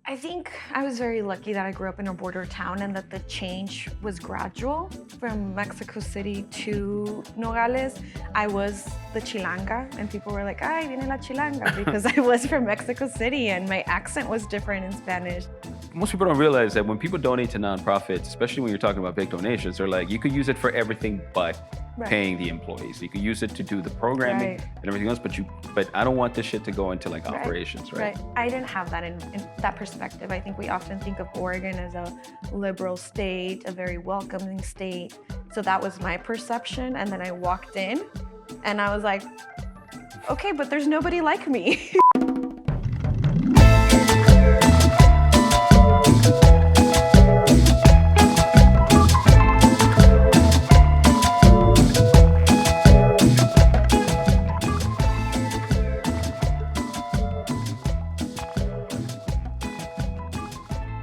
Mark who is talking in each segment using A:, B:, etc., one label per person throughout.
A: I think I was very lucky that I grew up in a border town and that the change was gradual from Mexico City to Nogales. I was the chilanga, and people were like, ay, viene la chilanga, because I was from Mexico City and my accent was different in Spanish.
B: Most people don't realize that when people donate to nonprofits, especially when you're talking about big donations, they're like, you could use it for everything but paying the employees. You could use it to do the programming and everything else, but I don't want this shit to go into like operations, right?
A: I didn't have that in that perspective. I think we often think of Oregon as a liberal state, a very welcoming state. So that was my perception. And then I walked in and I was like, okay, but there's nobody like me.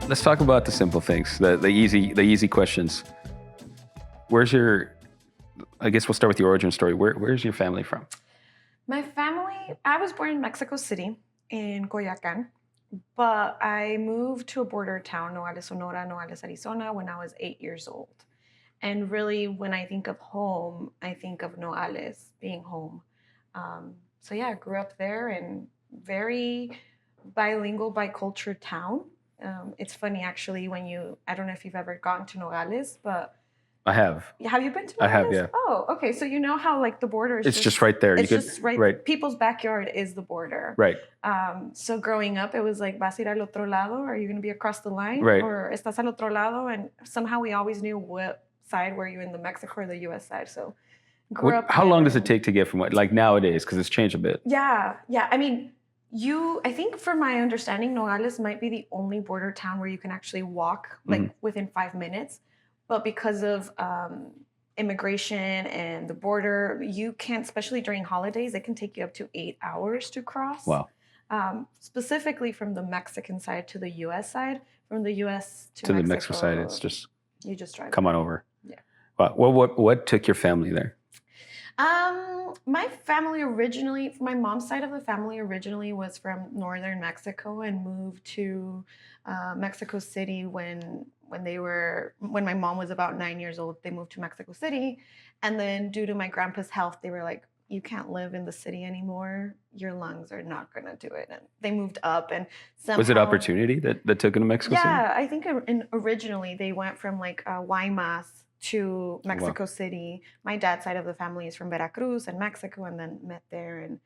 B: Let's talk about the simple things, the easy questions. I guess we'll start with your origin story. Where's your family from?
A: My family, I was born in Mexico City, in Coyoacán, but I moved to a border town, Nogales, Sonora, Nogales, Arizona, when I was 8 years old. And really, when I think of home, I think of Nogales being home. So yeah, I grew up there in very bilingual, bicultural town. It's funny, actually, I don't know if you've ever gone to Nogales, but...
B: I have.
A: Have you been to Nogales?
B: I have, yeah.
A: Oh, okay. So you know how like the border is
B: just right there.
A: It's just right. People's backyard is the border.
B: Right.
A: So growing up, it was like, vas a ir al otro lado? Are you going to be across the line?
B: Right.
A: Or estás al otro lado? And somehow we always knew what side were you in, the Mexico or the U.S. side. So grew up.
B: How long does it take to get from like nowadays? Because it's changed a bit.
A: Yeah. I mean, I think from my understanding, Nogales might be the only border town where you can actually walk like within 5 minutes. But because of immigration and the border, you can't, especially during holidays, it can take you up to 8 hours to cross.
B: Wow.
A: Specifically from the Mexican side to the U.S. side. From the U.S. to
B: the Mexico side, it's just...
A: You just drive.
B: Come on over.
A: Yeah.
B: Wow. What took your family there?
A: My family originally, my mom's side of the family originally was from northern Mexico and moved to Mexico City when my mom was about 9 years old. They moved to Mexico City, and then due to my grandpa's health, they were like, you can't live in the city anymore. Your lungs are not going to do it. And they moved up, and somehow... Was
B: it opportunity that took them to Mexico City?
A: Yeah, I think originally they went from like Guaymas to Mexico City. My dad's side of the family is from Veracruz and Mexico, and then met there. And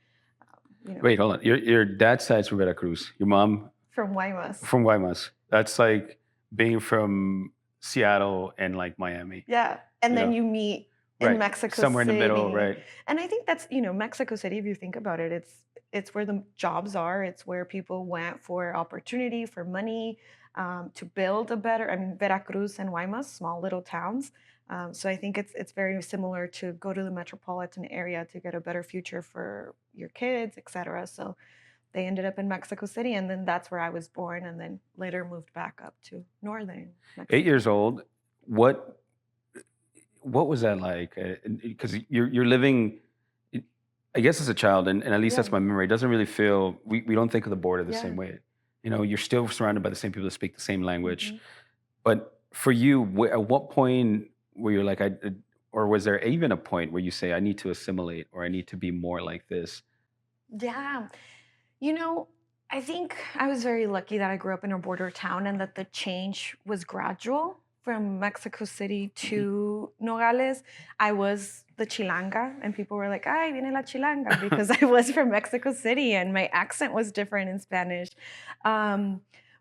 B: Wait, hold on. Your dad's side's from Veracruz. Your mom
A: from Guaymas.
B: From Guaymas. That's like being from Seattle and like Miami.
A: Yeah, and then you meet in Mexico City.
B: Somewhere in the middle, right?
A: And I think that's Mexico City. If you think about it, it's where the jobs are. It's where people went for opportunity, for money, to build a better. I mean, Veracruz and Guaymas, small little towns. So I think it's very similar to go to the metropolitan area to get a better future for your kids, etc. So they ended up in Mexico City, and then that's where I was born, and then later moved back up to northern Mexico.
B: 8 years old. What was that like? Because you're living, I guess, as a child, and at least that's my memory. It doesn't really feel, we don't think of the border the same way. You're still surrounded by the same people that speak the same language. But for you, at what point were you like, or was there even a point where you say, I need to assimilate, or I need to be more like this?
A: Yeah. I think I was very lucky that I grew up in a border town and that the change was gradual from Mexico City to Nogales. I was the chilanga, and people were like, ay, viene la chilanga, because I was from Mexico City and my accent was different in Spanish.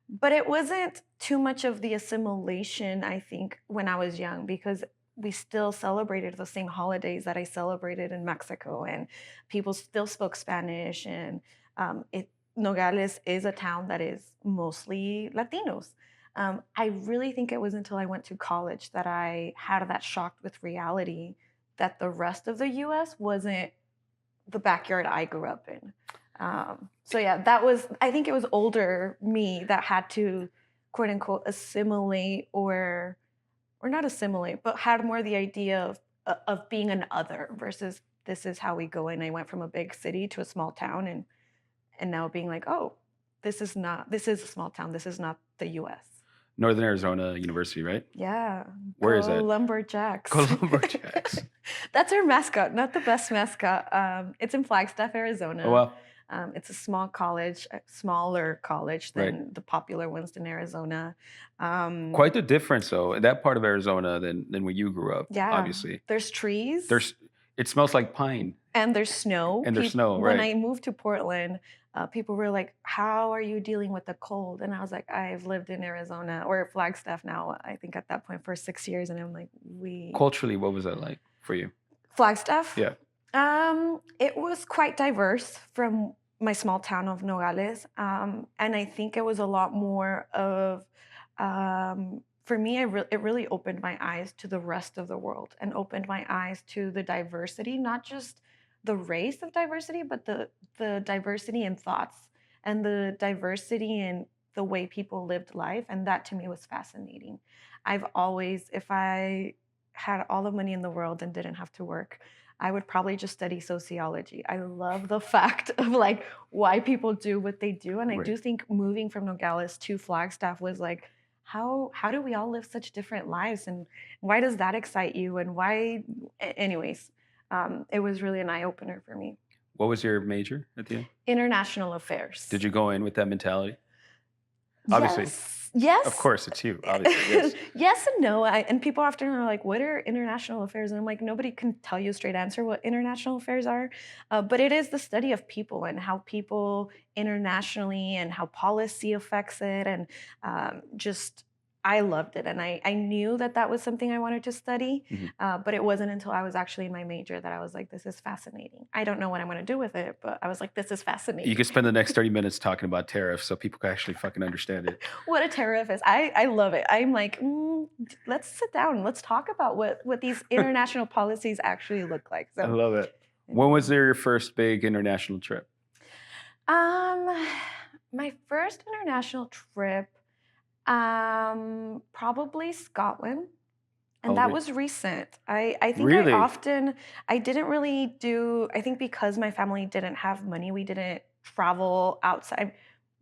A: But it wasn't too much of the assimilation, I think, when I was young, because we still celebrated the same holidays that I celebrated in Mexico, and people still spoke Spanish, and Nogales is a town that is mostly Latinos. I really think it was until I went to college that I had that shock with reality that the rest of the U.S. wasn't the backyard I grew up in. So yeah, I think it was older me that had to, quote unquote, assimilate or not assimilate, but had more the idea of being an other versus this is how we go in. I went from a big city to a small town, and now being like, oh, this is a small town. This is not the U.S.
B: Northern Arizona University, right?
A: Yeah.
B: Where is that?
A: Lumberjacks.
B: Go Lumberjacks.
A: That's our mascot, not the best mascot. It's in Flagstaff, Arizona.
B: Oh, wow.
A: It's a small college, a smaller college than
B: Right.
A: the popular ones in Arizona.
B: Quite the difference, though, that part of Arizona than where you grew up,
A: Yeah.
B: obviously.
A: There's trees.
B: It smells like pine.
A: And there's snow.
B: And there's snow,
A: When
B: right.
A: I moved to Portland, people were like, how are you dealing with the cold? And I was like, I've lived in Arizona or Flagstaff now, I think at that point for 6 years. And I'm like,
B: Culturally, what was that like for you?
A: Flagstaff?
B: Yeah.
A: It was quite diverse from my small town of Nogales. And I think it was a lot more of, for me, it really opened my eyes to the rest of the world and opened my eyes to the diversity, not just the race of diversity, but the diversity in thoughts and the diversity in the way people lived life. And that to me was fascinating. I've always, if I had all the money in the world and didn't have to work, I would probably just study sociology. I love the fact of like why people do what they do. And I do think moving from Nogales to Flagstaff was like, how do we all live such different lives? And why does that excite you? And why, anyways, it was really an eye-opener for me.
B: What was your major at the end?
A: International affairs.
B: Did you go in with that mentality? Obviously.
A: Yes.
B: Of course, it's you. Obviously, yes.
A: Yes and no. And people often are like, what are international affairs? And I'm like, nobody can tell you a straight answer what international affairs are. But it is the study of people and how people internationally and how policy affects it. And I loved it. And I knew that was something I wanted to study.
B: Mm-hmm.
A: But it wasn't until I was actually in my major that I was like, this is fascinating. I don't know what I'm going to do with it, but I was like, this is fascinating.
B: You could spend the next 30 minutes talking about tariffs so people can actually fucking understand it.
A: What a tariff is. I love it. I'm like, let's sit down. Let's talk about what these international policies actually look like. So,
B: I love it. When was your first big international trip?
A: My first international trip, probably Scotland. And that was recent. I think
B: really?
A: I didn't really do, I think because my family didn't have money, we didn't travel outside.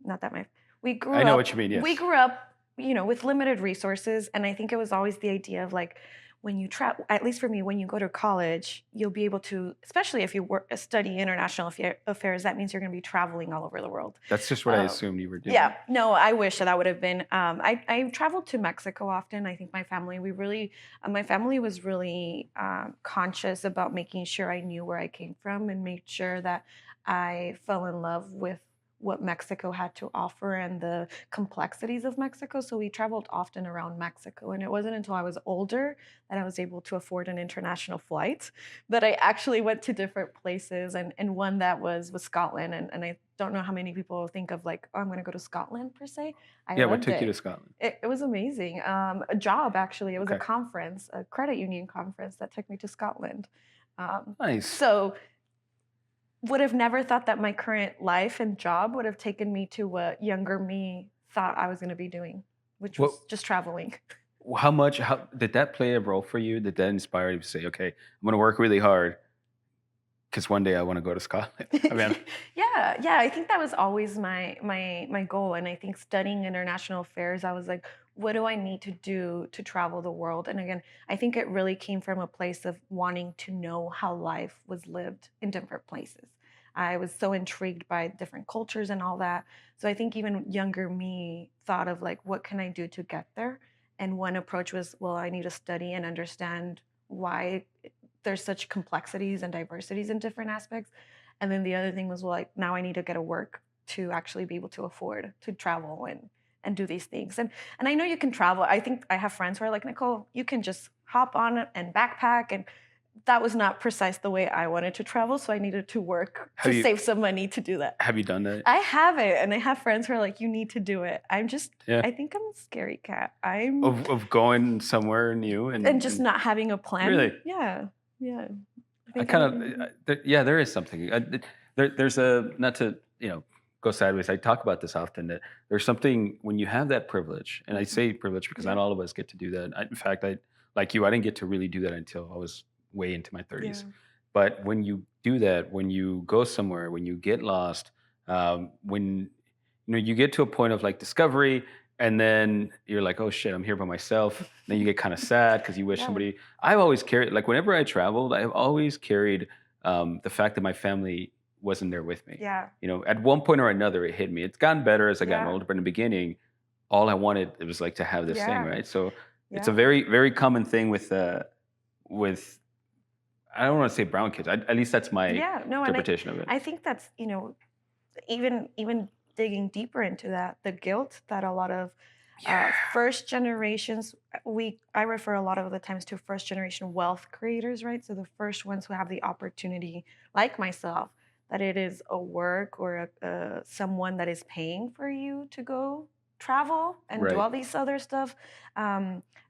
A: Not that we grew up.
B: I know what you mean, yes.
A: We grew up, with limited resources. And I think it was always the idea of like, when you travel, at least for me, when you go to college, you'll be able to, especially if you study international affairs, that means you're going to be traveling all over the world.
B: That's just what I assumed you were doing.
A: Yeah, no, I wish that would have been. I traveled to Mexico often. I think my family was really conscious about making sure I knew where I came from and made sure that I fell in love with what Mexico had to offer and the complexities of Mexico. So we traveled often around Mexico. And it wasn't until I was older that I was able to afford an international flight that I actually went to different places. And one that was Scotland. And I don't know how many people think of like, oh, I'm going to go to Scotland per se.
B: What took you to Scotland?
A: It was amazing. A job, actually. It was a conference, a credit union conference that took me to Scotland.
B: Nice.
A: So would have never thought that my current life and job would have taken me to what younger me thought I was going to be doing, which was just traveling.
B: How did that play a role for you? Did that inspire you to say, okay, I'm going to work really hard because one day I want to go to Scotland?
A: Yeah. I think that was always my goal. And I think studying international affairs, I was like, what do I need to do to travel the world? And again, I think it really came from a place of wanting to know how life was lived in different places. I was so intrigued by different cultures and all that. So I think even younger me thought of like, what can I do to get there? And one approach was, well, I need to study and understand why there's such complexities and diversities in different aspects. And then the other thing was, well, like, now I need to get a work to actually be able to afford to travel and do these things. And I know you can travel. I think I have friends who are like, Nicole, you can just hop on it and backpack. And that was not precise the way I wanted to travel. So I needed to work to save some money to do that.
B: Have you done that?
A: I haven't. And I have friends who are like, you need to do it. I think I'm a scary cat.
B: Of going somewhere new
A: and just not having a plan.
B: Really?
A: Yeah.
B: There is something. There's not to, go sideways. I talk about this often, that there's something when you have that privilege, and I say privilege because not all of us get to do that. In fact, I didn't get to really do that until I was way into my 30s. Yeah. But when you do that, when you go somewhere, when you get lost, when you get to a point of like discovery, and then you're like, oh shit, I'm here by myself. Then you get kind of sad because you wish
A: Yeah.
B: somebody. I've always carried, like, whenever I traveled, I've always carried the fact that my family wasn't there with me.
A: Yeah.
B: At one point or another, it hit me. It's gotten better as I gotten
A: Yeah.
B: older, but in the beginning, all I wanted, it was like to have this thing,
A: Yeah.
B: right? So it's a
A: Yeah.
B: very, very common thing with I don't want to say brown kids. At least that's my
A: Yeah. No, and
B: interpretation of it.
A: I think that's, even digging deeper into that, the guilt that a lot of
B: Yeah.
A: first generations, I refer a lot of the times to first generation wealth creators, right? So the first ones who have the opportunity, like myself, that it is a work or someone that is paying for you to go travel and do
B: Right.
A: all these other stuff.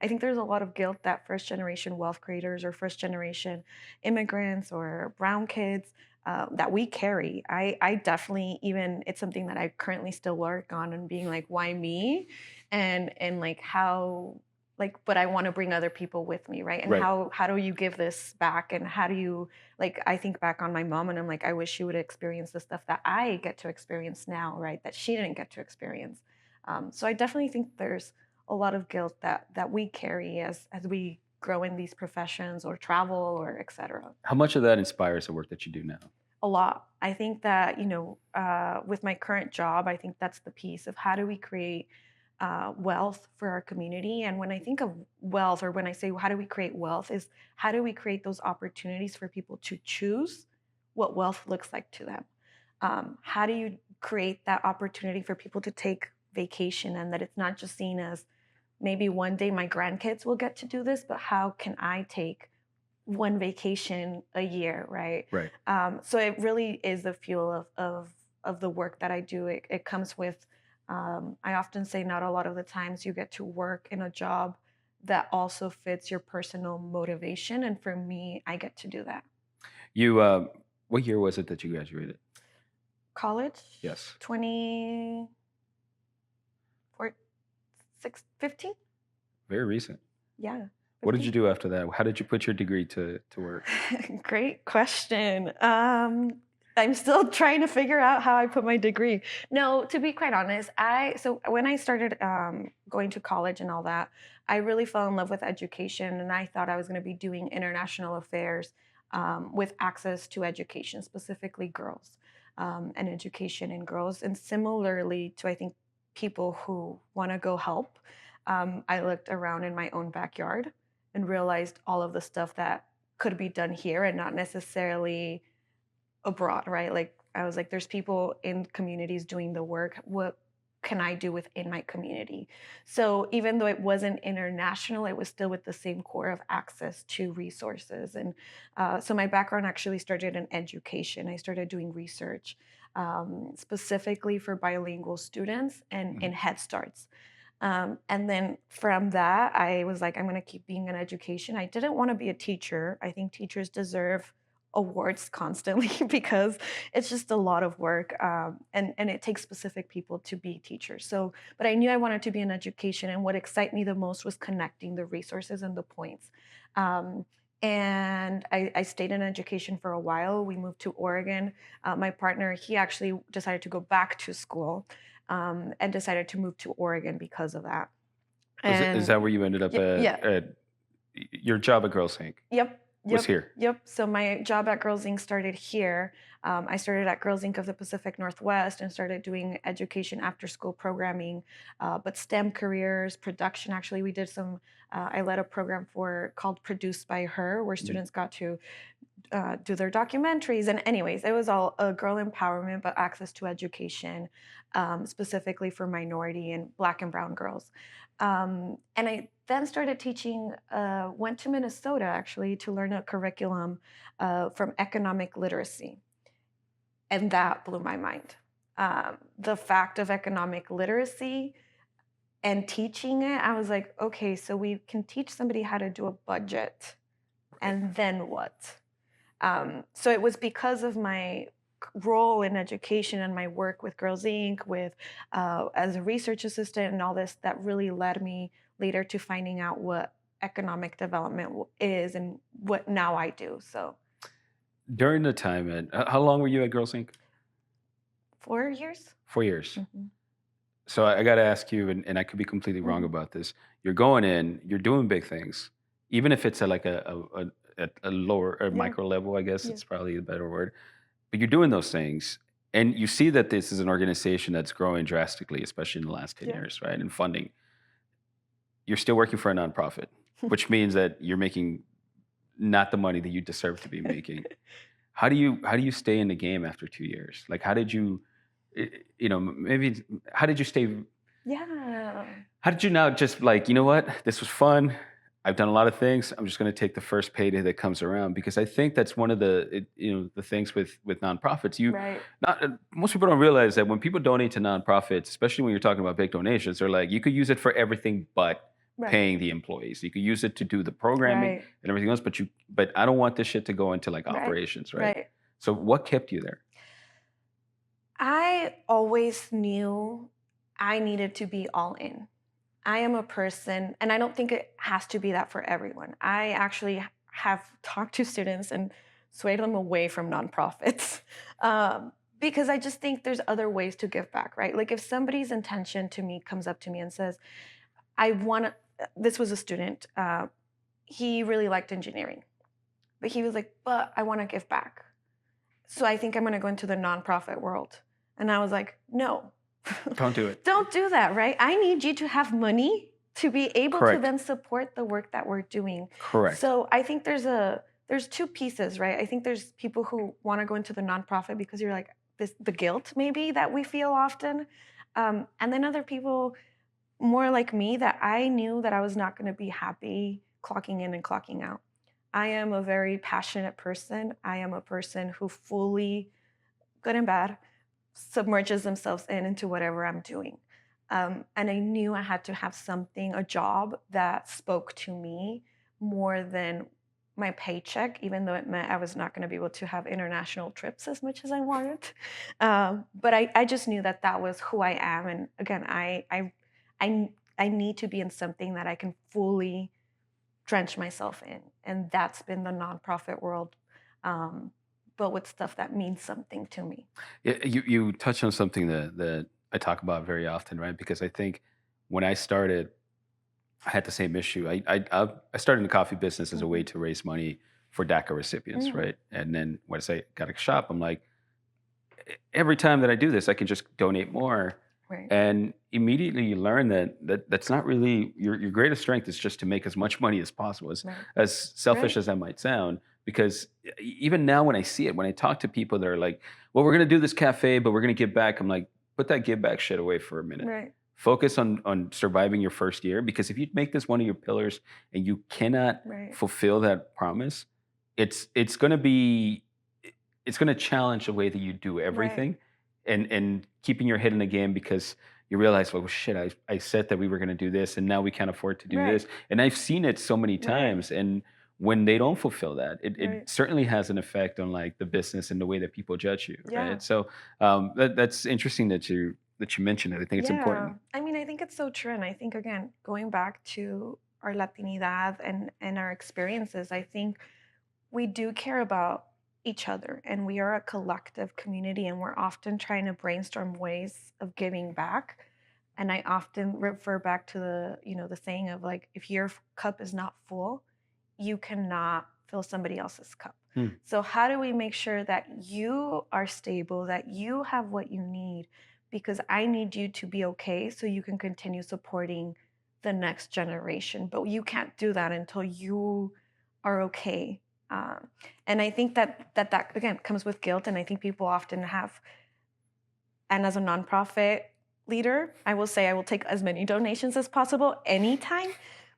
A: I think there's a lot of guilt that first generation wealth creators or first generation immigrants or brown kids that we carry. I definitely, even it's something that I currently still work on, and being like, why me? And like how, like, but I want to bring other people with me, right? And
B: Right.
A: how do you give this back? And how do you, like, I think back on my mom and I'm like, I wish she would experience the stuff that I get to experience now, right? That she didn't get to experience. So I definitely think there's a lot of guilt that we carry as we grow in these professions or travel or etc.
B: How much of that inspires the work that you do now?
A: A lot. I think that, with my current job, I think that's the piece of how do we create wealth for our community. And when I think of wealth, or when I say how do we create wealth, is how do we create those opportunities for people to choose what wealth looks like to them? How do you create that opportunity for people to take vacation, and that it's not just seen as maybe one day my grandkids will get to do this, but how can I take one vacation a year, right?
B: Right.
A: So it really is the fuel of the work that I do. It comes with, I often say, not a lot of the times you get to work in a job that also fits your personal motivation, and for me, I get to do that.
B: You, what year was it that you graduated?
A: College,
B: Yes.
A: 2014, 15.
B: Very recent.
A: Yeah.
B: What did
A: 15.
B: you do after that? How did you put your degree to work?
A: Great question. I'm still trying to figure out how I put my degree. No, to be quite honest, so when I started going to college and all that, I really fell in love with education, and I thought I was going to be doing international affairs with access to education, specifically girls, and education in girls. And similarly to, I think, people who want to go help, I looked around in my own backyard and realized all of the stuff that could be done here and not necessarily abroad, right? Like, I was like, there's people in communities doing the work. What can I do within my community? So even though it wasn't international, it was still with the same core of access to resources. And so my background actually started in education. I started doing research specifically for bilingual students and in
B: Mhm.
A: Head Starts. And then from that, I was like, I'm going to keep being in education. I didn't want to be a teacher. I think teachers deserve awards constantly because it's just a lot of work, and it takes specific people to be teachers. So, but I knew I wanted to be in education, and what excited me the most was connecting the resources and the points. Um, and I stayed in education for a while. We moved to Oregon. My partner, he actually decided to go back to school, and decided to move to Oregon because of that.
B: Is
A: And
B: that where you ended up
A: yeah,
B: at your job at Girls Inc.
A: yep,
B: was
A: yep,
B: here?
A: yep. So my job at Girls Inc. started here. I started at Girls Inc. of the Pacific Northwest and started doing education after school programming, but STEM careers, production. Actually, we did some. I led a program called Produced by Her, where
B: Mhm.
A: students got to do their documentaries. And anyways, it was all girl empowerment, but access to education, specifically for minority and Black and brown girls. And I then started teaching, went to Minnesota actually to learn a curriculum from economic literacy. And that blew my mind. The fact of economic literacy and teaching it, I was like, okay, so we can teach somebody how to do a budget.
B: Right.
A: And then what? So it was because of my role in education and my work with Girls Inc., with as a research assistant and all this, that really led me later to finding out what economic development is and what now I do. So
B: During the time at how long were you at Girls Inc.?
A: 4 years.
B: 4 years.
A: Mhm.
B: So I got to ask you, and I could be completely wrong
A: Mhm.
B: about this. You're going in, you're doing big things, even if it's at like a lower or
A: Yeah,
B: micro level. I guess
A: yeah,
B: it's probably a better word. But you're doing those things, and you see that this is an organization that's growing drastically, especially in the last 10
A: yeah.
B: years, right? And funding. You're still working for a nonprofit, which means that you're making not the money that you deserve to be making. How do you stay in the game after 2 years? Like, how did you, maybe how did you stay?
A: Yeah.
B: How did you now just like, you know what? This was fun. I've done a lot of things. I'm just going to take the first payday that comes around because I think that's one of the things with nonprofits.
A: Right,
B: Not most people don't realize that when people donate to nonprofits, especially when you're talking about big donations, they're like you could use it for everything but
A: right,
B: paying the employees. You could use it to do the programming
A: right,
B: and everything else, but I don't want this shit to go into like
A: right,
B: operations, right?
A: right.
B: So what kept you there?
A: I always knew I needed to be all in. I am a person, and I don't think it has to be that for everyone. I actually have talked to students and swayed them away from nonprofits because I just think there's other ways to give back, right? Like if somebody's intention to me comes up to me and says, I want to, this was a student, he really liked engineering, but he was like, but I want to give back. So I think I'm going to go into the nonprofit world. And I was like, no,
B: Don't do it.
A: don't do that, right? I need you to have money to be able to
B: Correct.
A: then support the work that we're doing.
B: Correct.
A: So I think there's two pieces, right? I think there's people who want to go into the nonprofit because you're like the guilt maybe that we feel often, and then other people more like me that I knew that I was not going to be happy clocking in and clocking out. I am a very passionate person. I am a person who fully, good and bad, submerges themselves into whatever I'm doing. And I knew I had to have something, a job that spoke to me more than my paycheck, even though it meant I was not going to be able to have international trips as much as I wanted. But I just knew that that was who I am. And again, I, I need to be in something that I can fully drench myself in. And that's been the nonprofit world, um, but with stuff that means something to me.
B: Yeah, you touch on something that I talk about very often, right? Because I think when I started, I had the same issue. I started in the coffee business as a way
A: Mhm.
B: to raise money for DACA recipients,
A: Mhm.
B: right? And then once I got a shop, I'm like, every time that I do this, I can just donate more.
A: Right.
B: And immediately you learn that's not really your greatest strength is just to make as much money as possible,
A: Right.
B: as selfish
A: Right.
B: as that might sound. Because even now, when I see it, when I talk to people that are like, "Well, we're going to do this cafe, but we're going to give back," I'm like, "Put that give back shit away for a minute.
A: Right.
B: Focus on surviving your first year. Because if you make this one of your pillars and you cannot
A: Right.
B: fulfill that promise, it's going to be it's going to challenge the way that you do
A: Right.
B: everything and keeping your head in the game because you realize, well, shit, I said that we were going to do this and now we can't afford to do
A: Right.
B: this. And I've seen it so many
A: Right.
B: times. And when they don't fulfill that, it
A: Right.
B: certainly has an effect on like the business and the way that people judge you.
A: Yeah.
B: Right. So that's interesting that you mentioned it. I think it's
A: Yeah.
B: important.
A: I mean, I think it's so true. And I think again, going back to our Latinidad and our experiences, I think we do care about each other and we are a collective community and we're often trying to brainstorm ways of giving back. And I often refer back to the saying of like, if your cup is not full, you cannot fill somebody else's cup.
B: Hmm.
A: So how do we make sure that you are stable, that you have what you need? Because I need you to be okay so you can continue supporting the next generation. But you can't do that until you are okay. Um, and I think that again comes with guilt. And I think people often have, and as a nonprofit leader, I will say I will take as many donations as possible anytime.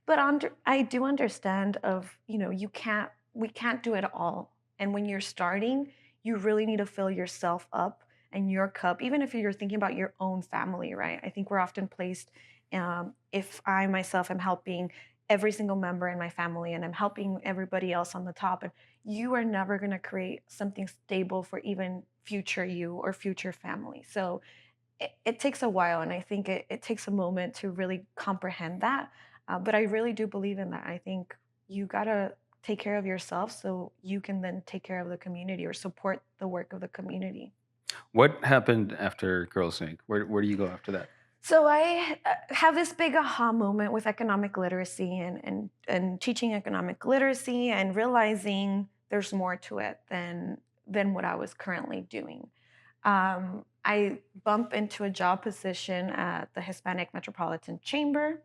A: But I do understand of, we can't do it all. And when you're starting, you really need to fill yourself up and your cup, even if you're thinking about your own family, right? I think we're often placed, if I myself am helping every single member in my family and I'm helping everybody else on the top, and you are never going to create something stable for even future you or future family. So it takes a while, and I think it takes a moment to really comprehend that. But I really do believe in that. I think you gotta take care of yourself so you can then take care of the community or support the work of the community.
B: What happened after Girls Inc? Where do you go after that?
A: So I have this big aha moment with economic literacy and teaching economic literacy and realizing there's more to it than what I was currently doing. I bump into a job position at the Hispanic Metropolitan Chamber.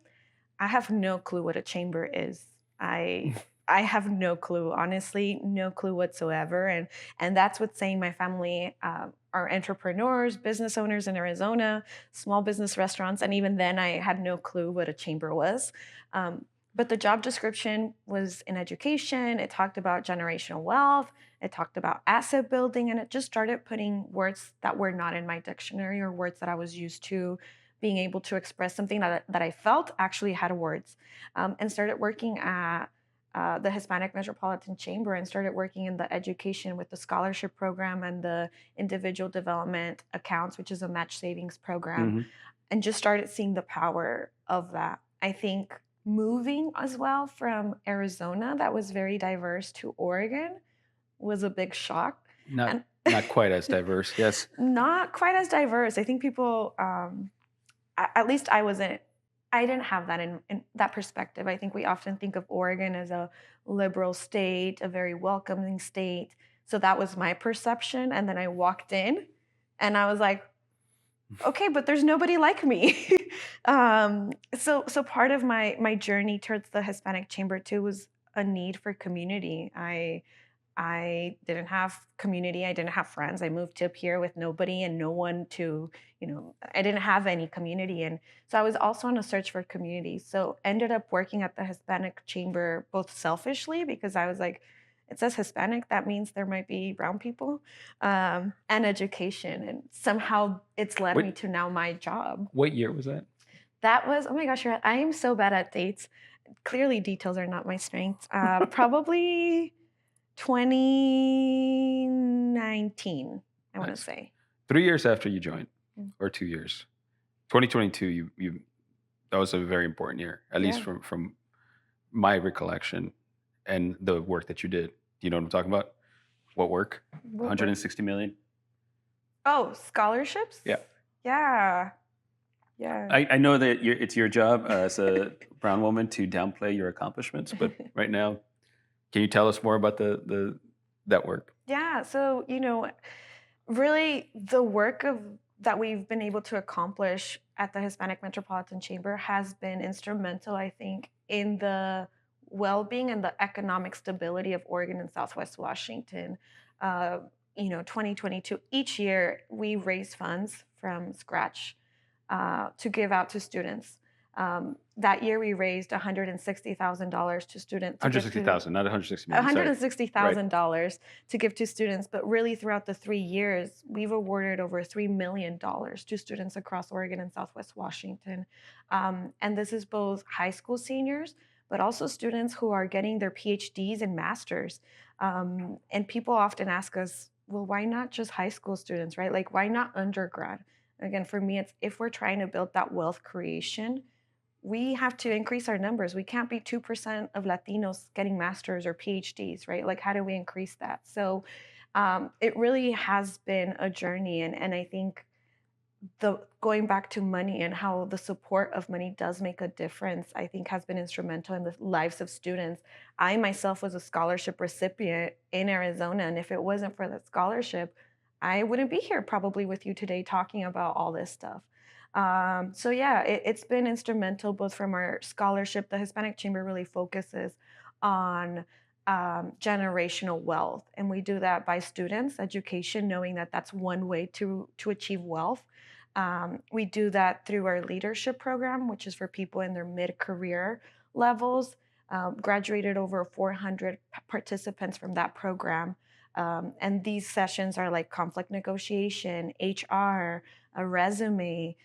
A: I have no clue what a chamber is. I I have no clue, honestly, no clue whatsoever. And that's what's saying my family are entrepreneurs, business owners in Arizona, small business restaurants, and even then I had no clue what a chamber was. Um, but the job description was in education. It talked about generational wealth. It talked about asset building, and it just started putting words that were not in my dictionary or words that I was used to being able to express something that I felt actually had words, and started working at the Hispanic Metropolitan Chamber and started working in the education with the scholarship program and the individual development accounts, which is a match savings program,
B: Hmm.
A: and just started seeing the power of that. I think moving as well from Arizona, that was very diverse, to Oregon was a big shock.
B: Not
A: And
B: not quite as diverse. Yes.
A: not quite as diverse. I think people at least I wasn't I didn't have that in that perspective. I think we often think of Oregon as a liberal state, a very welcoming state. So that was my perception. And then I walked in and I was like, okay, but there's nobody like me. So part of my journey towards the Hispanic Chamber too was a need for community. I didn't have community. I didn't have friends. I moved up here with nobody and no one to, I didn't have any community. And so I was also on a search for community. So ended up working at the Hispanic Chamber both selfishly because I was like, it says Hispanic, that means there might be brown people, and education. And somehow it's led
B: What
A: me to now my job.
B: what year was that?
A: That was, oh my gosh, I am so bad at dates. Clearly, details are not my strength. Probably 2019, I want to
B: Nice.
A: say.
B: 3 years after you joined,
A: Mm.
B: or 2 years. 2022. You that was a very important year, at least
A: Yeah.
B: from my recollection, and the work that you did. Do you know what I'm talking about? What work?
A: What work?
B: 160 million.
A: Oh, scholarships?
B: Yeah.
A: Yeah. Yeah.
B: I know that it's your job as a brown woman to downplay your accomplishments, but right now, can you tell us more about the that work?
A: Yeah. So, really the work of that we've been able to accomplish at the Hispanic Metropolitan Chamber has been instrumental, I think, in the well-being and the economic stability of Oregon and Southwest Washington. Uh, 2022, each year we raise funds from scratch to give out to students. That year we raised $160,000 to students to give to
B: 160,000, not 160 million. Sorry. Right.
A: $160,000 to give to students, but really throughout the 3 years, we've awarded over $3 million to students across Oregon and Southwest Washington. And this is both high school seniors, but also students who are getting their PhDs and masters. And people often ask us, well, why not just high school students, right? Like, why not undergrad? Again, for me, it's if we're trying to build that wealth creation, we have to increase our numbers. We can't be 2% of Latinos getting masters or PhDs, right? Like, how do we increase that? So it really has been a journey. And I think the going back to money and how the support of money does make a difference, I think has been instrumental in the lives of students. I myself was a scholarship recipient in Arizona. And if it wasn't for that scholarship, I wouldn't be here probably with you today talking about all this stuff. So yeah, it's been instrumental both from our scholarship. The Hispanic Chamber really focuses on generational wealth, and we do that by students education, knowing that that's one way to achieve wealth. We do that through our leadership program, which is for people in their mid-career levels. Graduated over 400 participants from that program. And these sessions are like conflict negotiation, HR, a resume,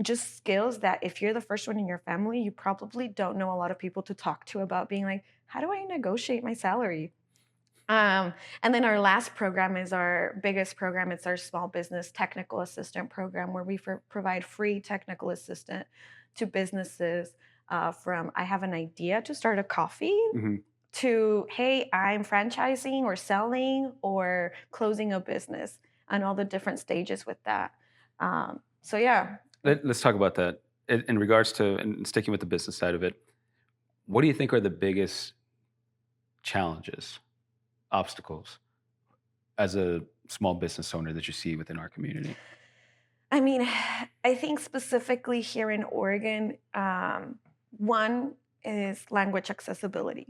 A: just skills that if you're the first one in your family, you probably don't know a lot of people to talk to about being like, how do I negotiate my salary? And then our last program is our biggest program. It's our small business technical assistant program, where we provide free technical assistant to businesses, from I have an idea to start a coffee
B: Mhm.
A: to, hey, I'm franchising or selling or closing a business, and all the different stages with that. So yeah.
B: Let's talk about that in regards to and sticking with the business side of it. What do you think are the biggest challenges, obstacles as a small business owner that you see within our community?
A: I mean, I think specifically here in Oregon, one is language accessibility.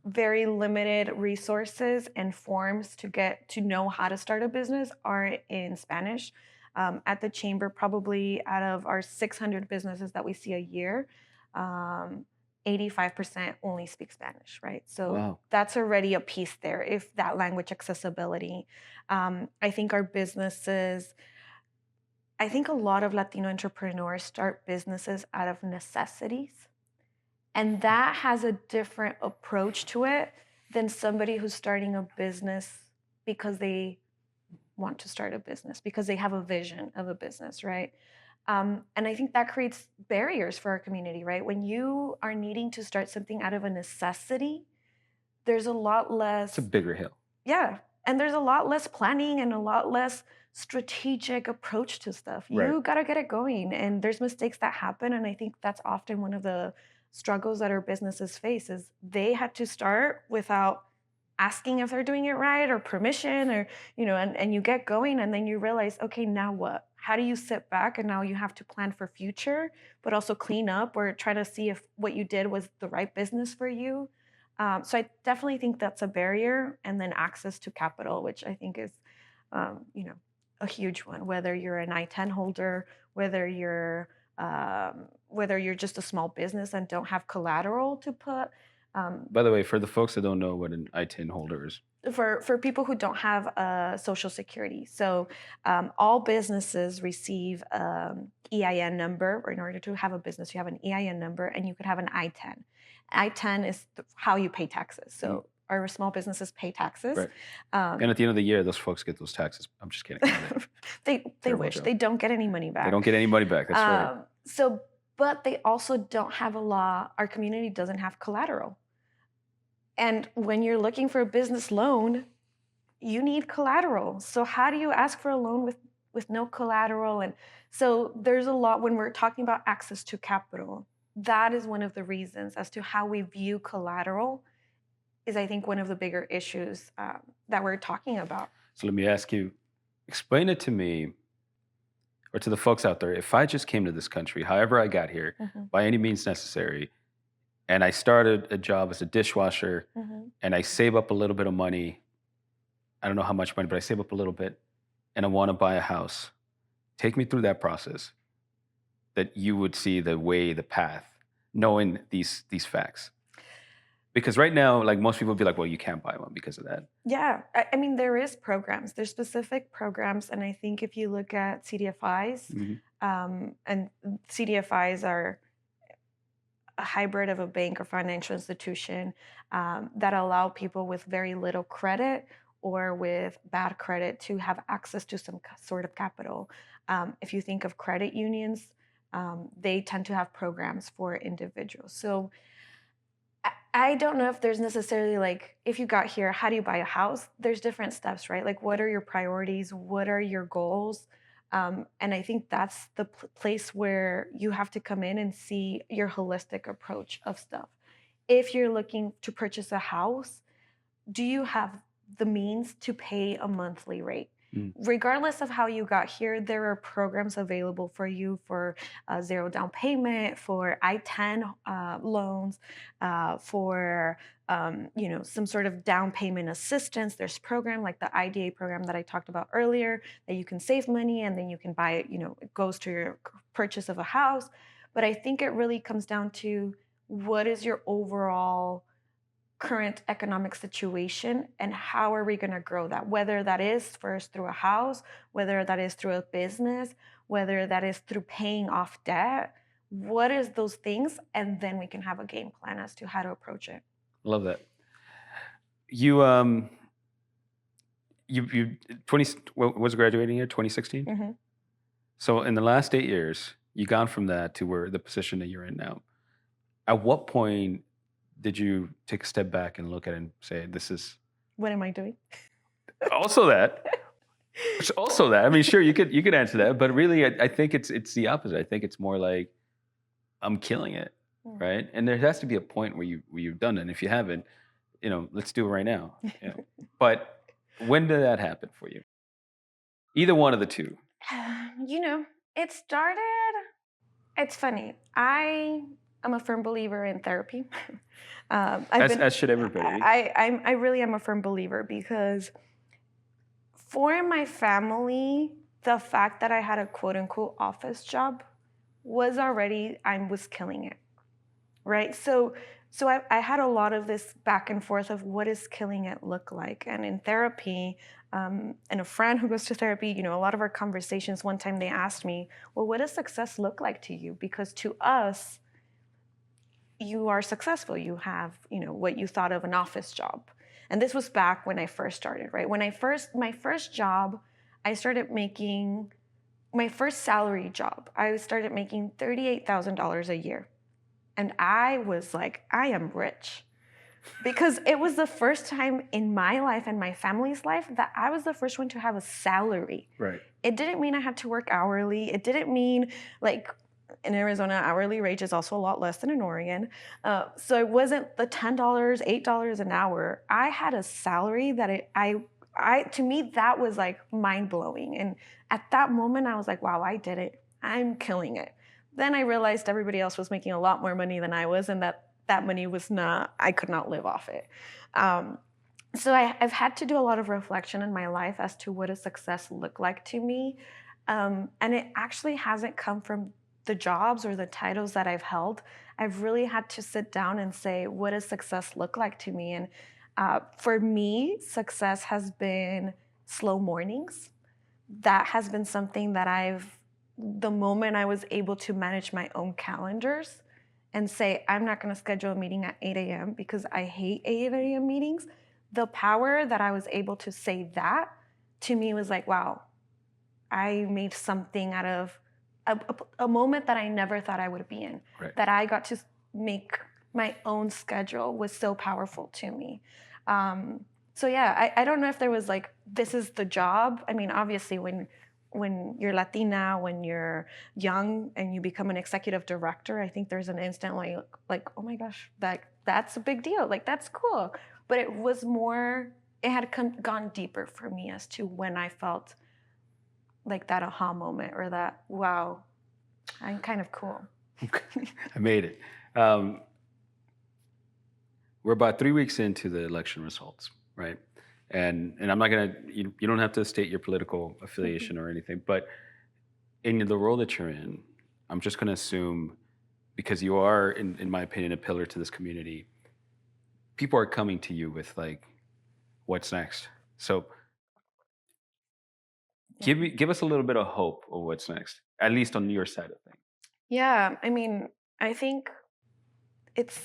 A: Very limited resources and forms to get to know how to start a business are in Spanish. At the chamber, probably out of our 600 businesses that we see a year, um, 85% only speak Spanish, right? So
B: Wow.
A: that's already a piece there if that language accessibility. I think our businesses, I think a lot of Latino entrepreneurs start businesses out of necessities. And that has a different approach to it than somebody who's starting a business because they want to start a business, because they have a vision of a business, right? And I think that creates barriers for our community, right? When you are needing to start something out of a necessity, there's a lot
B: It's a
A: less,
B: bigger hill.
A: yeah, and there's a lot less planning and a lot less strategic approach to stuff.
B: Right.
A: You got to get it going, and there's mistakes that happen, and I think that's often one of the struggles that our businesses face is they had to start without asking if they're doing it right or permission or and you get going and then you realize, okay, now what? How do you sit back and now you have to plan for future but also clean up or try to see if what you did was the right business for you. So I definitely think that's a barrier, and then access to capital, which I think is, um, you know, a huge one. Whether you're an I-10 holder, whether you're whether you're just a small business and don't have collateral to put.
B: By the way, for the folks that don't know what an ITIN holder is,
A: For people who don't have a social security, so all businesses receive EIN number, or in order to have a business, you have an EIN number, and you could have an I-10. I-10 is how you pay taxes. So our small businesses pay taxes.
B: right? And at the end of the year, those folks get those taxes. I'm just kidding.
A: they
B: Terrible
A: wish
B: joke.
A: they don't get any money back.
B: They don't get any money back. That's right.
A: So, but they also don't have a law. Our community doesn't have collateral. And when you're looking for a business loan, you need collateral. So how do you ask for a loan with no collateral? And so there's a lot when we're talking about access to capital. That is one of the reasons as to how we view collateral is, I think, one of the bigger issues that we're talking about.
B: So let me ask you, explain it to me or to the folks out there. If I just came to this country, however I got here, by any means necessary, and I started a job as a dishwasher, and I save up a little bit of money. I don't know how much money, but I save up a little bit, and I want to buy a house. Take me through that process. That you would see the way, the path, knowing these facts. Because right now, like most people would be like, well, you can't buy one because of that.
A: Yeah, I mean, there is programs. There's specific programs, and I think if you look at CDFIs, and CDFIs are a hybrid of a bank or financial institution that allow people with very little credit or with bad credit to have access to some sort of capital. If you think of credit unions, they tend to have programs for individuals. So I don't know if there's necessarily like, if you got here, how do you buy a house? There's different steps, right? Like, what are your priorities? What are your goals? And I think that's the place where you have to come in and see your holistic approach of stuff. If you're looking to purchase a house, do you have the means to pay a monthly rate? Regardless of how you got here, there are programs available for you for zero down payment, for I-10 loans, for some sort of down payment assistance. There's program like the IDA program that I talked about earlier that you can save money and then you can buy it. It goes to your purchase of a house. But I think it really comes down to what is your overall current economic situation and how are we going to grow that, whether that is first through a house, whether that is through a business, whether that is through paying off debt. What is those things? And then we can have a game plan as to how to approach it.
B: Love that. You 20 was graduating year 2016. So in the last 8 years, you gone from that to where the position that you're in now. At what point did you take a step back and look at it and say, this is...
A: What am I doing?
B: Also that, Which also that, I mean, sure, you could answer that, but really, I think it's the opposite. I think it's more like I'm killing it,
A: Mm.
B: right? And there has to be a point where you've done it. And if you haven't, let's do it right now. But when did that happen for you? Either one of the two.
A: You know, it started, it's funny. I am a firm believer in therapy. I've been,
B: As should everybody.
A: I really am a firm believer because for my family, the fact that I had a quote unquote office job was already, I was killing it, right? So I had a lot of this back and forth of what does killing it look like? And in therapy, and a friend who goes to therapy, a lot of our conversations, one time they asked me, well, what does success look like to you? Because to us, you are successful. You have, what you thought of an office job. And this was back when I first started, right? My first job, I started making my first salary job. I started making $38,000 a year. And I was like, I am rich. Because it was the first time in my life and my family's life that I was the first one to have a salary.
B: Right.
A: It didn't mean I had to work hourly. It didn't mean like in Arizona, hourly wage is also a lot less than in Oregon. So it wasn't the $10, $8 an hour. I had a salary that to me, that was like mind blowing. And at that moment, I was like, wow, I did it. I'm killing it. Then I realized everybody else was making a lot more money than I was, and that money was not, I could not live off it. So I've had to do a lot of reflection in my life as to what does success look like to me. And it actually hasn't come from the jobs or the titles that I've held. I've really had to sit down and say, what does success look like to me? And for me, success has been slow mornings. That has been something that the moment I was able to manage my own calendars and say, I'm not going to schedule a meeting at 8 a.m. because I hate 8 a.m. meetings, the power that I was able to say that to me was like, wow, I made something out of a moment that I never thought I would be in.
B: Right.
A: That I got to make my own schedule was so powerful to me. So yeah, I don't know if there was like, this is the job. I mean, obviously when you're Latina, when you're young and you become an executive director, I think there's an instant like, oh my gosh, that's a big deal. Like, that's cool. But it was more, it had gone deeper for me as to when I felt like that aha moment or that, wow, I'm kind of cool.
B: I made it. We're about 3 weeks into the election results, right? And I'm not gonna, you don't have to state your political affiliation or anything, but in the role that you're in, I'm just gonna assume, because you are, in my opinion, a pillar to this community, people are coming to you with like, what's next? So give us a little bit of hope of what's next, at least on your side of things.
A: Yeah, I mean, I think it's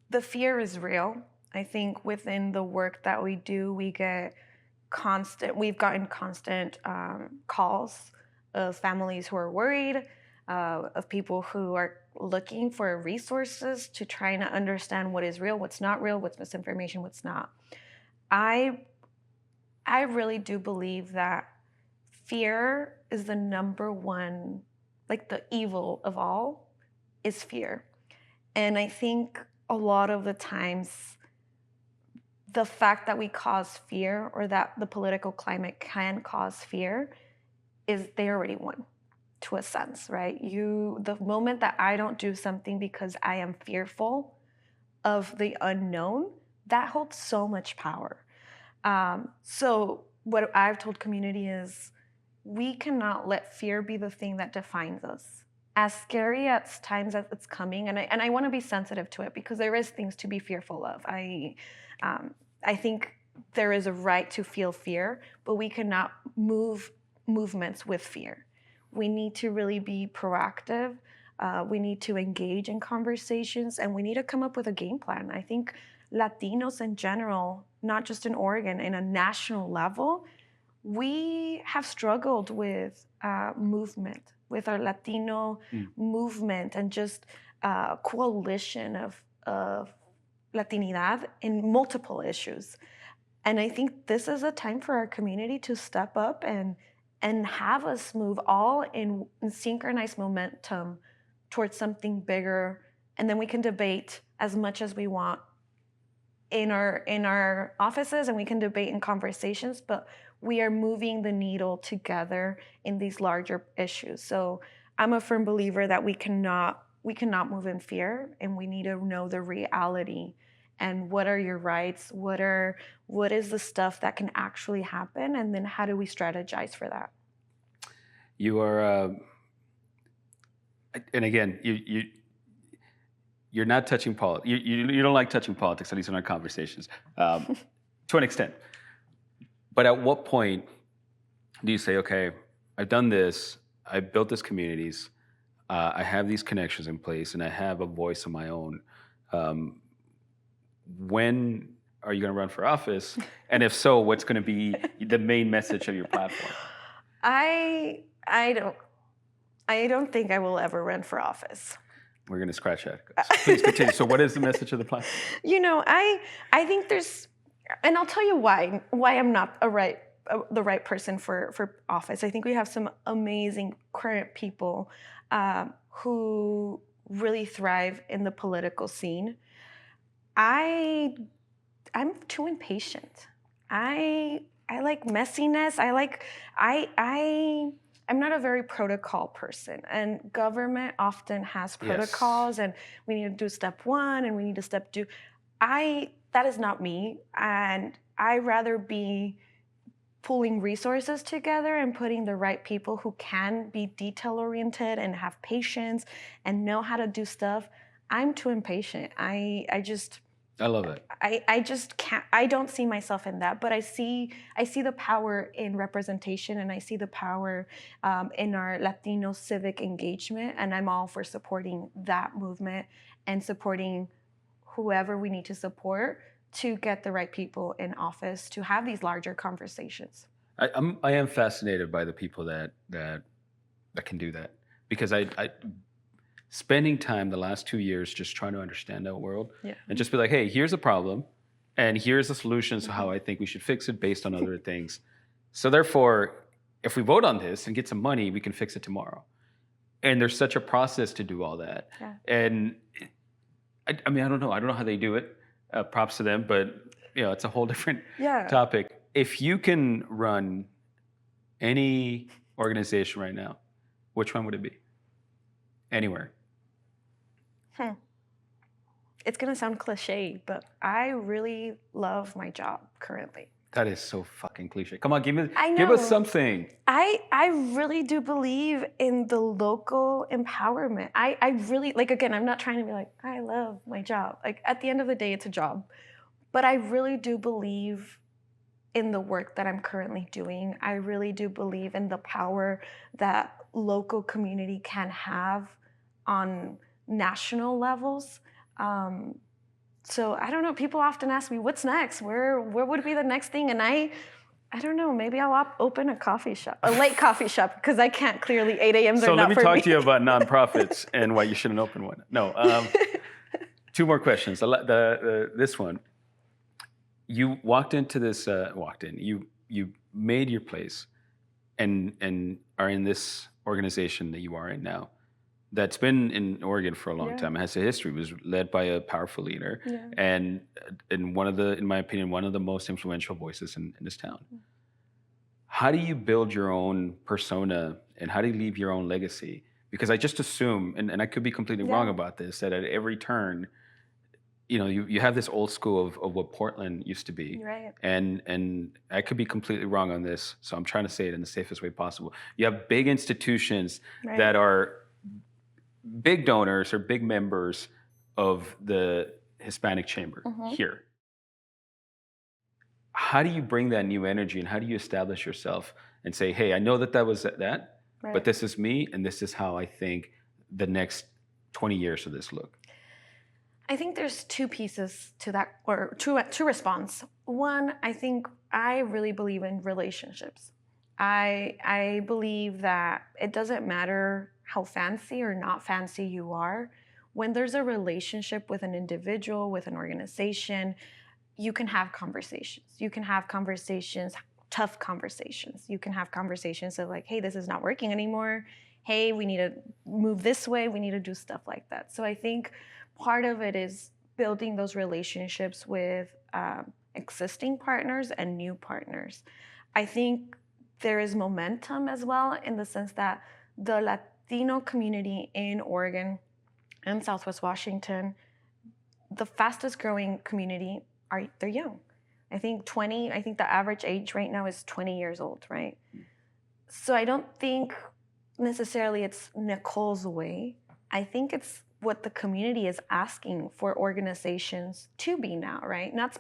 A: the fear is real. I think within the work that we do, we've gotten constant calls of families who are worried, of people who are looking for resources to try and understand what is real, what's not real, what's misinformation, what's not. I really do believe that fear is the number one, like the evil of all is fear. And I think a lot of the times, the fact that we cause fear or that the political climate can cause fear is they already won to a sense, right? The moment that I don't do something because I am fearful of the unknown, that holds so much power. So what I've told community is we cannot let fear be the thing that defines us. As scary at times as it's coming, and I want to be sensitive to it because there is things to be fearful of. I think there is a right to feel fear, but we cannot move movements with fear. We need to really be proactive. We need to engage in conversations, and we need to come up with a game plan. I think Latinos in general, not just in Oregon, in a national level, we have struggled with movement, with our Latino movement, and just coalition of Latinidad in multiple issues. And I think this is a time for our community to step up and have us move all in synchronized momentum towards something bigger. And then we can debate as much as we want in our offices, and we can debate in conversations, but we are moving the needle together in these larger issues. So I'm a firm believer that we cannot move in fear, and we need to know the reality and what are your rights, what is the stuff that can actually happen, and then how do we strategize for that.
B: You are, and again, you're not touching politics. You don't like touching politics, at least in our conversations, to an extent. But at what point do you say, okay, I've done this, I've built these communities, I have these connections in place, and I have a voice of my own. When are you going to run for office? And if so, what's going to be the main message of your platform?
A: I don't think I will ever run for office.
B: We're going to scratch that. Please continue. So what is the message of the platform?
A: I think there's, and I'll tell you why I'm not the right person for office. I think we have some amazing current people who really thrive in the political scene. I'm too impatient. I like messiness. I'm not a very protocol person, and government often has protocols, and we need to do step 1 and we need to step 2. That is not me, and I rather be pulling resources together and putting the right people who can be detail oriented and have patience and know how to do stuff. I'm too impatient. I
B: love it.
A: I just can't. I don't see myself in that, but I see the power in representation, and I see the power in our Latino civic engagement, and I'm all for supporting that movement and supporting whoever we need to support to get the right people in office to have these larger conversations.
B: I am fascinated by the people that can do that, because I spending time the last 2 years just trying to understand that world, and just be like, hey, here's a problem, and here's the solutions to how I think we should fix it based on other things. So therefore, if we vote on this and get some money, we can fix it tomorrow. And there's such a process to do all that.
A: Yeah.
B: And I mean, I don't know how they do it. Props to them, but it's a whole different topic. If you can run any organization right now, which one would it be? Anywhere.
A: It's going to sound cliche, but I really love my job currently.
B: That is so fucking cliche. Come on, give us something.
A: I really do believe in the local empowerment. I really, again, I'm not trying to be like, I love my job. At the end of the day, it's a job. But I really do believe in the work that I'm currently doing. I really do believe in the power that local community can have on national levels. So I don't know. People often ask me, "What's next? Where would be the next thing?" And I don't know. Maybe I'll open a coffee shop, a late coffee shop, because I can't clearly 8 a.m.
B: So let me talk to you about nonprofits and why you shouldn't open one. No, 2 more questions. This one. You walked into this. You made your place, and are in this organization that you are in now, that's been in Oregon for a long time. It has a history. It was led by a powerful leader, and in my opinion, one of the most influential voices in this town. How do you build your own persona, and how do you leave your own legacy? Because I just assume, and I could be completely wrong about this, that at every turn, you have this old school of what Portland used to be.
A: Right.
B: And I could be completely wrong on this, so I'm trying to say it in the safest way possible. You have big institutions that are big donors or big members of the Hispanic Chamber here. How do you bring that new energy, and how do you establish yourself and say, hey, I know that was that, but this is me, and this is how I think the next 20 years of this look?
A: I think there's 2 pieces to that, or two response. One, I think I really believe in relationships. I believe that it doesn't matter how fancy or not fancy you are. When there's a relationship with an individual, with an organization, you can have conversations. You can have conversations, tough conversations. You can have conversations of like, hey, this is not working anymore. Hey, we need to move this way. We need to do stuff like that. So I think part of it is building those relationships with existing partners and new partners. I think there is momentum as well in the sense that the Latino community in Oregon and Southwest Washington, the fastest growing community, they're young. I think the average age right now is 20 years old, right? So I don't think necessarily it's Nicole's way. I think it's what the community is asking for organizations to be now, right? Not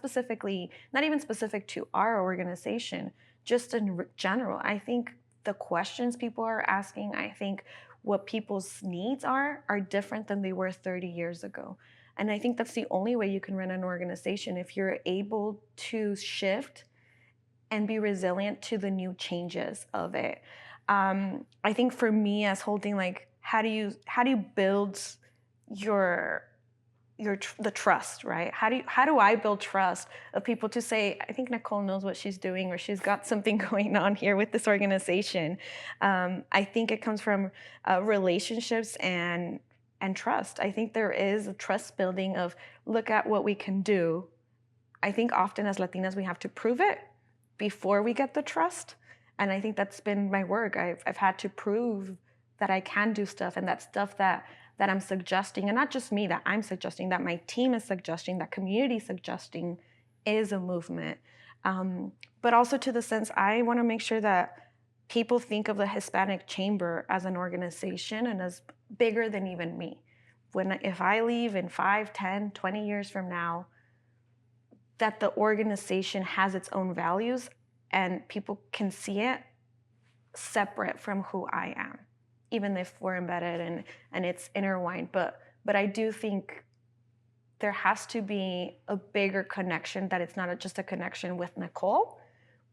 A: even specific to our organization, just in general. I think the questions people are asking, I think what people's needs are different than they were 30 years ago. And I think that's the only way you can run an organization, if you're able to shift and be resilient to the new changes of it. I think for me as holding, like, how do you build the trust, right? How do I build trust of people to say, I think Nicole knows what she's doing, or she's got something going on here with this organization. I think it comes from relationships and trust. I think there is a trust building of, look at what we can do. I think often as Latinas, we have to prove it before we get the trust. And I think that's been my work. I've had to prove that I can do stuff, and that stuff that I'm suggesting, and not just me, that I'm suggesting, that my team is suggesting, that community is suggesting, is a movement. But also to the sense, I want to make sure that people think of the Hispanic Chamber as an organization and as bigger than even me. If I leave in 5, 10, 20 years from now, that the organization has its own values and people can see it separate from who I am, even if we're embedded and it's intertwined. But I do think there has to be a bigger connection, that it's not just a connection with Nicole,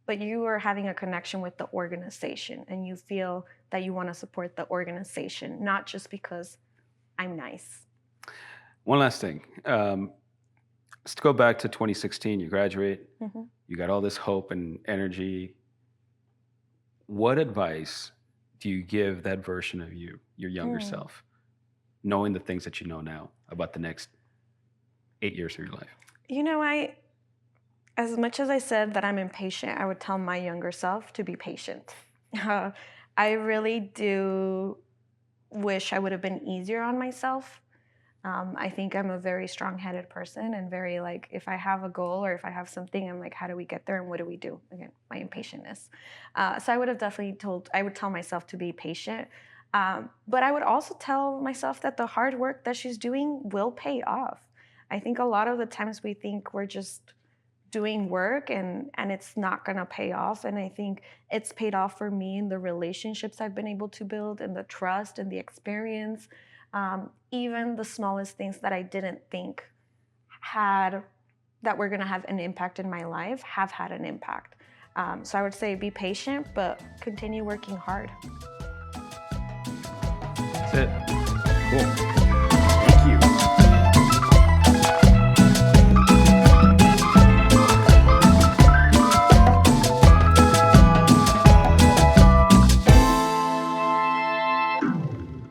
A: but you are having a connection with the organization, and you feel that you want to support the organization, not just because I'm nice.
B: One last thing. Let's go back to 2016. You graduate. Mm-hmm. You got all this hope and energy. What advice do you give that version of you, your younger self, knowing the things that you know now about the next 8 years of your life?
A: You know, as much as I said that I'm impatient, I would tell my younger self to be patient. I really do wish I would have been easier on myself. I think I'm a very strong-headed person, and very, like, if I have a goal or if I have something, I'm like, how do we get there and what do we do? Again, my impatientness. So I would have definitely tell myself to be patient. But I would also tell myself that the hard work that she's doing will pay off. I think a lot of the times we think we're just doing work and it's not gonna pay off. And I think it's paid off for me in the relationships I've been able to build, and the trust and the experience. Even the smallest things that I didn't think that were gonna have an impact in my life have had an impact. So I would say be patient, but continue working hard.
B: That's it. Cool.